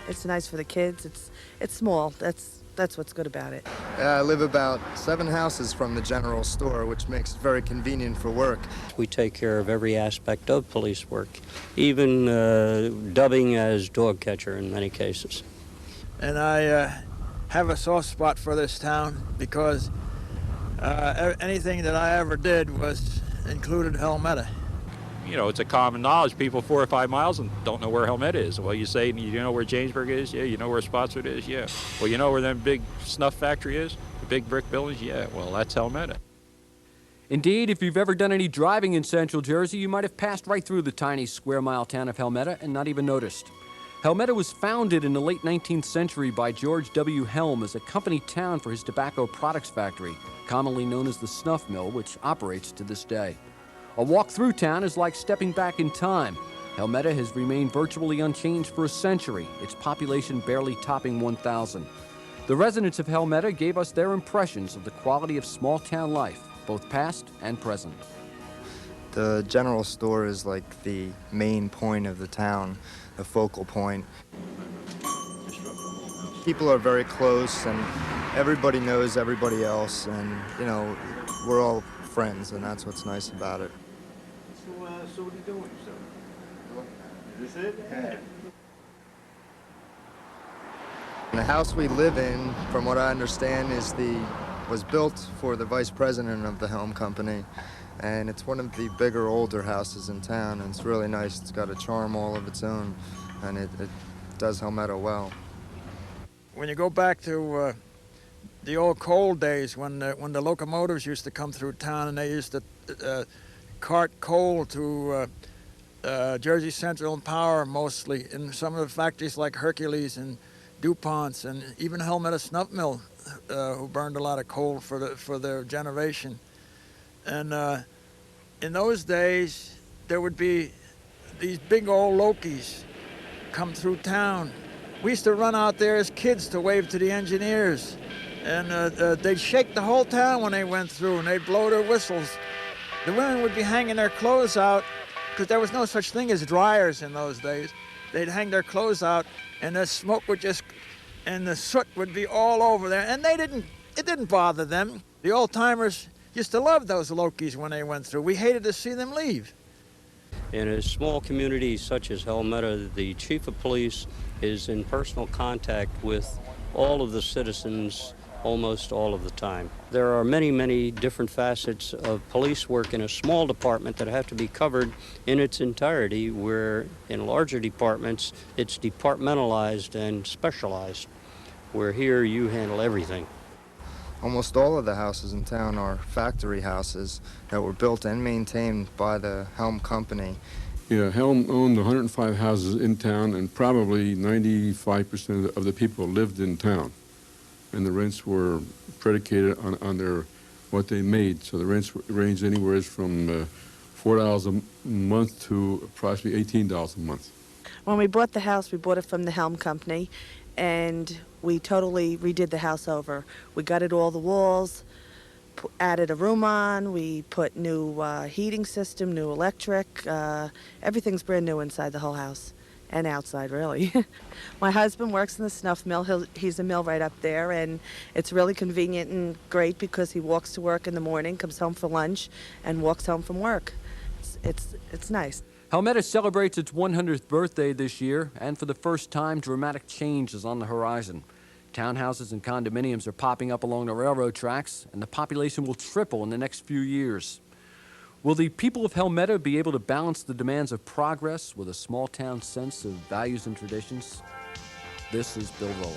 It's nice for the kids. It's small. That's what's good about it. I live about 7 houses from the general store, which makes it very convenient for work. We take care of every aspect of police work, even dubbing as dog catcher in many cases. And I have a soft spot for this town because anything that I ever did was included Helmetta. You know, it's a common knowledge. People 4 or 5 miles and don't know where Helmetta is. Well, you say, you know where Jamesburg is? Yeah. You know where Spotswood is? Yeah. Well, you know where that big snuff factory is? The big brick buildings? Yeah. Well, that's Helmetta. Indeed, if you've ever done any driving in Central Jersey, you might have passed right through the tiny square-mile town of Helmetta and not even noticed. Helmetta was founded in the late 19th century by George W. Helm as a company town for his tobacco products factory, commonly known as the Snuff Mill, which operates to this day. A walk through town is like stepping back in time. Helmetta has remained virtually unchanged for a century, its population barely topping 1,000. The residents of Helmetta gave us their impressions of the quality of small-town life, both past and present. The general store is like the main point of the town, the focal point. People are very close, and everybody knows everybody else, and, you know, we're all friends, and that's what's nice about it. So what are you doing, sir? Is this it? Yeah. The house we live in, from what I understand, was built for the vice president of the Helm Company, and it's one of the bigger, older houses in town, and it's really nice. It's got a charm all of its own, and it does Helmetta well. When you go back to the old coal days when the locomotives used to come through town and they used to cart coal to Jersey Central and Power mostly, in some of the factories like Hercules and DuPont's, and even Helmetta Snuff Mill, who burned a lot of coal for their generation. And in those days, there would be these big old Lokies come through town. We used to run out there as kids to wave to the engineers, and they'd shake the whole town when they went through, and they'd blow their whistles. The women would be hanging their clothes out, because there was no such thing as dryers in those days. They'd hang their clothes out, and the smoke would and the soot would be all over there, and it didn't bother them. The old-timers used to love those Lokies when they went through. We hated to see them leave. In a small community such as Helmetta, the chief of police is in personal contact with all of the citizens almost all of the time. There are many, many different facets of police work in a small department that have to be covered in its entirety, where in larger departments it's departmentalized and specialized, where here you handle everything. Almost all of the houses in town are factory houses that were built and maintained by the Helm Company. Yeah, Helm owned 105 houses in town, and probably 95% of the people lived in town. And the rents were predicated on what they made. So the rents ranged anywhere from $4 a month to approximately $18 a month. When we bought the house, we bought it from the Helm Company, and we totally redid the house over. We gutted all the walls, added a room on, we put new heating system, new electric. Everything's brand new inside the whole house. And outside, really. My husband works in the snuff mill. He's a mill right up there, and it's really convenient and great because he walks to work in the morning, comes home for lunch, and walks home from work. It's nice. Helmetta celebrates its 100th birthday this year, and for the first time, dramatic change is on the horizon. Townhouses and condominiums are popping up along the railroad tracks, and the population will triple in the next few years. Will the people of Helmetta be able to balance the demands of progress with a small-town sense of values and traditions? This is Bill Roller.